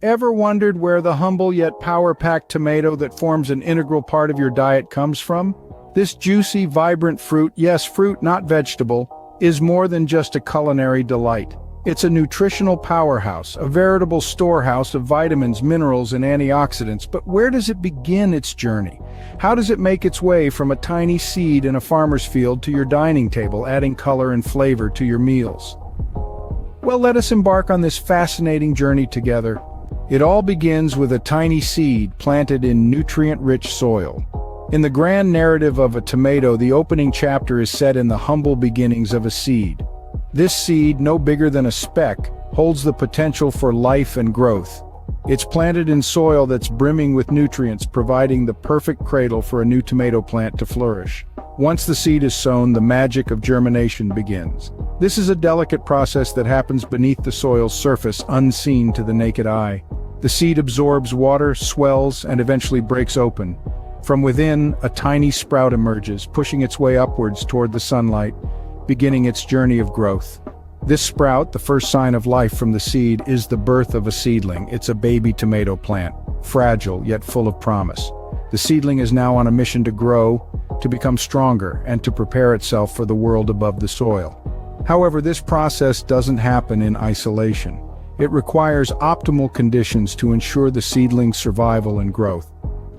Ever wondered where the humble yet power-packed tomato that forms an integral part of your diet comes from? This juicy, vibrant fruit, yes, fruit, not vegetable, is more than just a culinary delight. It's a nutritional powerhouse, a veritable storehouse of vitamins, minerals, and antioxidants. But where does it begin its journey? How does it make its way from a tiny seed in a farmer's field to your dining table, adding color and flavor to your meals? Well, let us embark on this fascinating journey together. It all begins with a tiny seed planted in nutrient-rich soil. In the grand narrative of a tomato, the opening chapter is set in the humble beginnings of a seed. This seed, no bigger than a speck, holds the potential for life and growth. It's planted in soil that's brimming with nutrients, providing the perfect cradle for a new tomato plant to flourish. Once the seed is sown, the magic of germination begins. This is a delicate process that happens beneath the soil's surface, unseen to the naked eye. The seed absorbs water, swells, and eventually breaks open. From within, a tiny sprout emerges, pushing its way upwards toward the sunlight, beginning its journey of growth. This sprout, the first sign of life from the seed, is the birth of a seedling. It's a baby tomato plant, fragile yet full of promise. The seedling is now on a mission to grow, to become stronger, and to prepare itself for the world above the soil. However, this process doesn't happen in isolation. It requires optimal conditions to ensure the seedling's survival and growth.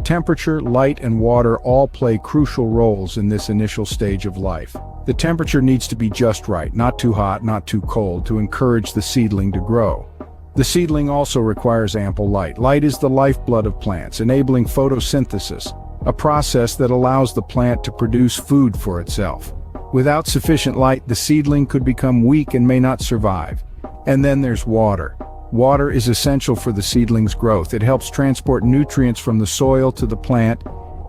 Temperature, light, and water all play crucial roles in this initial stage of life. The temperature needs to be just right, not too hot, not too cold, to encourage the seedling to grow. The seedling also requires ample light. Light is the lifeblood of plants, enabling photosynthesis, a process that allows the plant to produce food for itself. Without sufficient light, the seedling could become weak and may not survive. And then there's water. Water is essential for the seedling's growth. It helps transport nutrients from the soil to the plant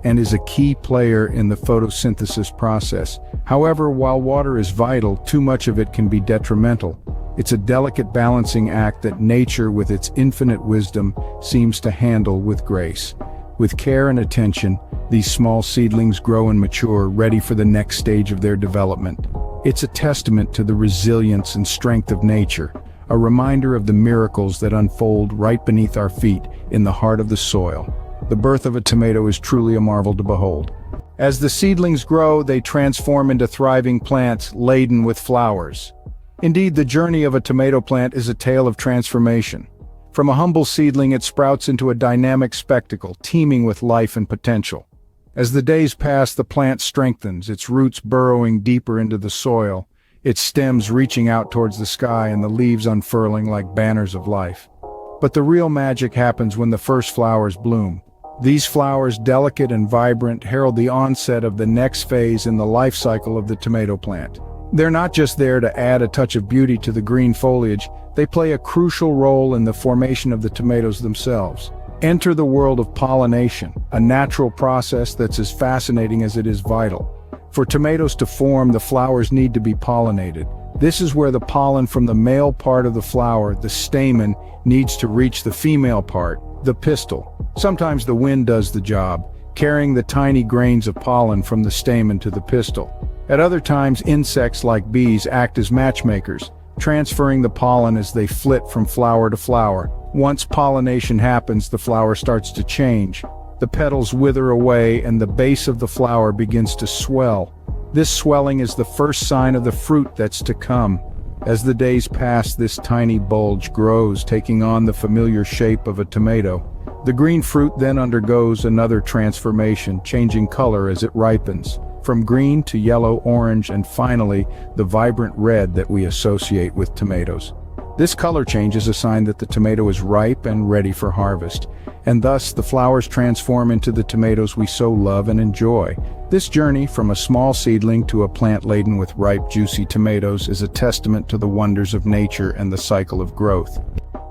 and is a key player in the photosynthesis process. However, while water is vital, too much of it can be detrimental. It's a delicate balancing act that nature, with its infinite wisdom, seems to handle with grace. With care and attention, these small seedlings grow and mature, ready for the next stage of their development. It's a testament to the resilience and strength of nature, a reminder of the miracles that unfold right beneath our feet in the heart of the soil. The birth of a tomato is truly a marvel to behold. As the seedlings grow, they transform into thriving plants laden with flowers. Indeed, the journey of a tomato plant is a tale of transformation. From a humble seedling, it sprouts into a dynamic spectacle, teeming with life and potential. As the days pass, the plant strengthens, its roots burrowing deeper into the soil, its stems reaching out towards the sky and the leaves unfurling like banners of life. But the real magic happens when the first flowers bloom. These flowers, delicate and vibrant, herald the onset of the next phase in the life cycle of the tomato plant. They're not just there to add a touch of beauty to the green foliage, they play a crucial role in the formation of the tomatoes themselves. Enter the world of pollination, a natural process that's as fascinating as it is vital. For tomatoes to form, the flowers need to be pollinated. This is where the pollen from the male part of the flower, the stamen, needs to reach the female part, the pistil. Sometimes the wind does the job, carrying the tiny grains of pollen from the stamen to the pistil. At other times, insects like bees act as matchmakers, transferring the pollen as they flit from flower to flower. Once pollination happens, the flower starts to change. The petals wither away and the base of the flower begins to swell. This swelling is the first sign of the fruit that's to come. As the days pass, this tiny bulge grows, taking on the familiar shape of a tomato. The green fruit then undergoes another transformation, changing color as it ripens, from green to yellow, orange, and finally, the vibrant red that we associate with tomatoes. This color change is a sign that the tomato is ripe and ready for harvest, and thus the flowers transform into the tomatoes we so love and enjoy. This journey from a small seedling to a plant laden with ripe, juicy tomatoes is a testament to the wonders of nature and the cycle of growth.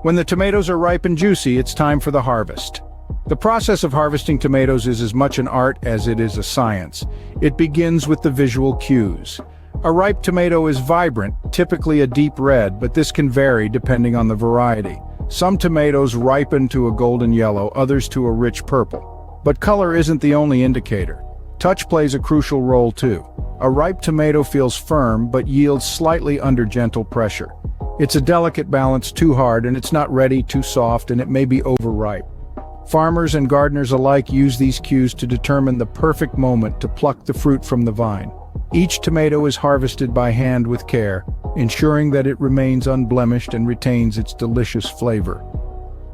When the tomatoes are ripe and juicy, it's time for the harvest. The process of harvesting tomatoes is as much an art as it is a science. It begins with the visual cues. A ripe tomato is vibrant, typically a deep red, but this can vary depending on the variety. Some tomatoes ripen to a golden yellow, others to a rich purple. But color isn't the only indicator. Touch plays a crucial role too. A ripe tomato feels firm but yields slightly under gentle pressure. It's a delicate balance, too hard and it's not ready, too soft, and it may be overripe. Farmers and gardeners alike use these cues to determine the perfect moment to pluck the fruit from the vine. Each tomato is harvested by hand with care, ensuring that it remains unblemished and retains its delicious flavor.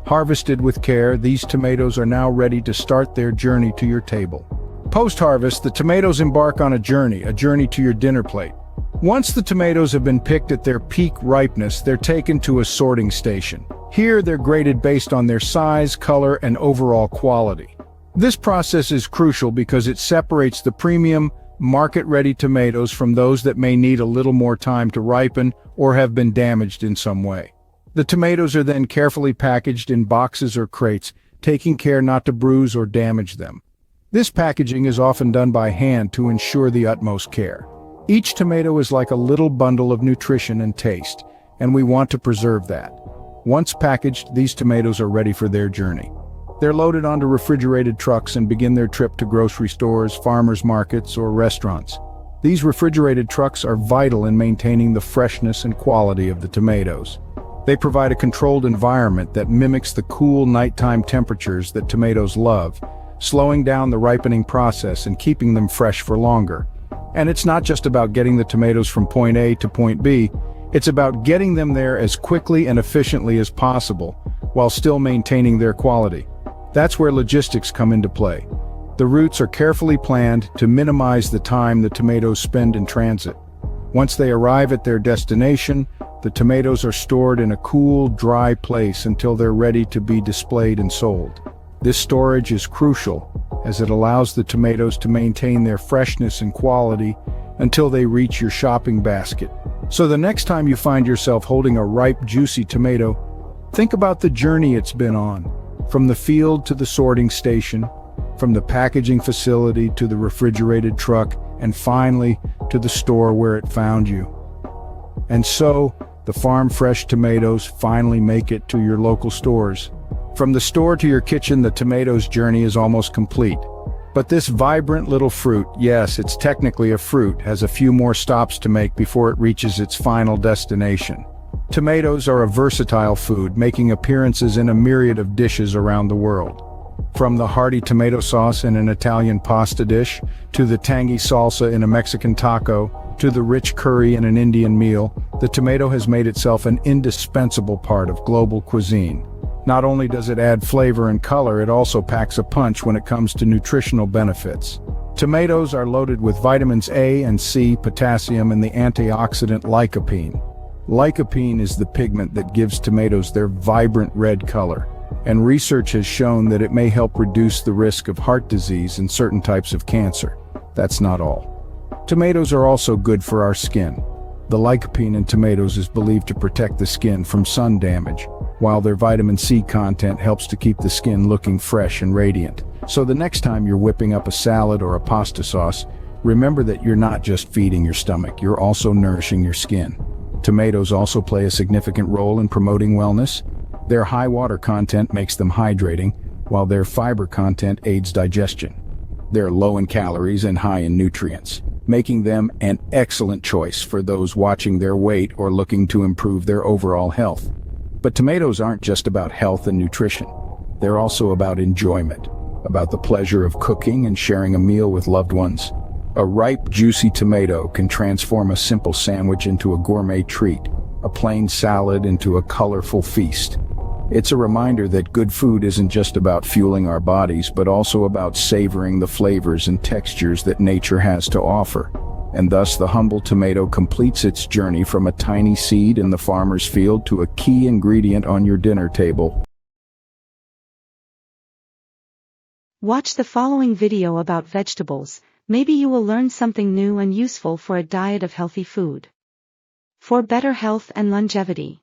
Harvested with care, these tomatoes are now ready to start their journey to your table. Post-harvest, the tomatoes embark on a journey to your dinner plate. Once the tomatoes have been picked at their peak ripeness, they're taken to a sorting station. Here, they're graded based on their size, color, and overall quality. This process is crucial because it separates the premium, market-ready tomatoes from those that may need a little more time to ripen or have been damaged in some way. The tomatoes are then carefully packaged in boxes or crates, taking care not to bruise or damage them. This packaging is often done by hand to ensure the utmost care. Each tomato is like a little bundle of nutrition and taste, and we want to preserve that. Once packaged, these tomatoes are ready for their journey. They're loaded onto refrigerated trucks and begin their trip to grocery stores, farmers markets, or restaurants. These refrigerated trucks are vital in maintaining the freshness and quality of the tomatoes. They provide a controlled environment that mimics the cool nighttime temperatures that tomatoes love, slowing down the ripening process and keeping them fresh for longer. And it's not just about getting the tomatoes from point A to point B, it's about getting them there as quickly and efficiently as possible, while still maintaining their quality. That's where logistics come into play. The routes are carefully planned to minimize the time the tomatoes spend in transit. Once they arrive at their destination, the tomatoes are stored in a cool, dry place until they're ready to be displayed and sold. This storage is crucial, as it allows the tomatoes to maintain their freshness and quality until they reach your shopping basket. So the next time you find yourself holding a ripe, juicy tomato, think about the journey it's been on, from the field to the sorting station, from the packaging facility to the refrigerated truck, and finally to the store where it found you. And so, the farm-fresh tomatoes finally make it to your local stores. From the store to your kitchen, the tomato's journey is almost complete. But this vibrant little fruit, yes, it's technically a fruit, has a few more stops to make before it reaches its final destination. Tomatoes are a versatile food, making appearances in a myriad of dishes around the world. From the hearty tomato sauce in an Italian pasta dish, to the tangy salsa in a Mexican taco, to the rich curry in an Indian meal, the tomato has made itself an indispensable part of global cuisine. Not only does it add flavor and color, it also packs a punch when it comes to nutritional benefits. Tomatoes are loaded with vitamins A and C, potassium, and the antioxidant lycopene. Lycopene is the pigment that gives tomatoes their vibrant red color, and research has shown that it may help reduce the risk of heart disease and certain types of cancer. That's not all. Tomatoes are also good for our skin. The lycopene in tomatoes is believed to protect the skin from sun damage, while their vitamin C content helps to keep the skin looking fresh and radiant. So the next time you're whipping up a salad or a pasta sauce, remember that you're not just feeding your stomach, you're also nourishing your skin. Tomatoes also play a significant role in promoting wellness. Their high water content makes them hydrating, while their fiber content aids digestion. They're low in calories and high in nutrients, making them an excellent choice for those watching their weight or looking to improve their overall health. But tomatoes aren't just about health and nutrition. They're also about enjoyment, about the pleasure of cooking and sharing a meal with loved ones. A ripe, juicy tomato can transform a simple sandwich into a gourmet treat, a plain salad into a colorful feast. It's a reminder that good food isn't just about fueling our bodies, but also about savoring the flavors and textures that nature has to offer. And thus the humble tomato completes its journey from a tiny seed in the farmer's field to a key ingredient on your dinner table. Watch the following video about vegetables. Maybe you will learn something new and useful for a diet of healthy food. For better health and longevity.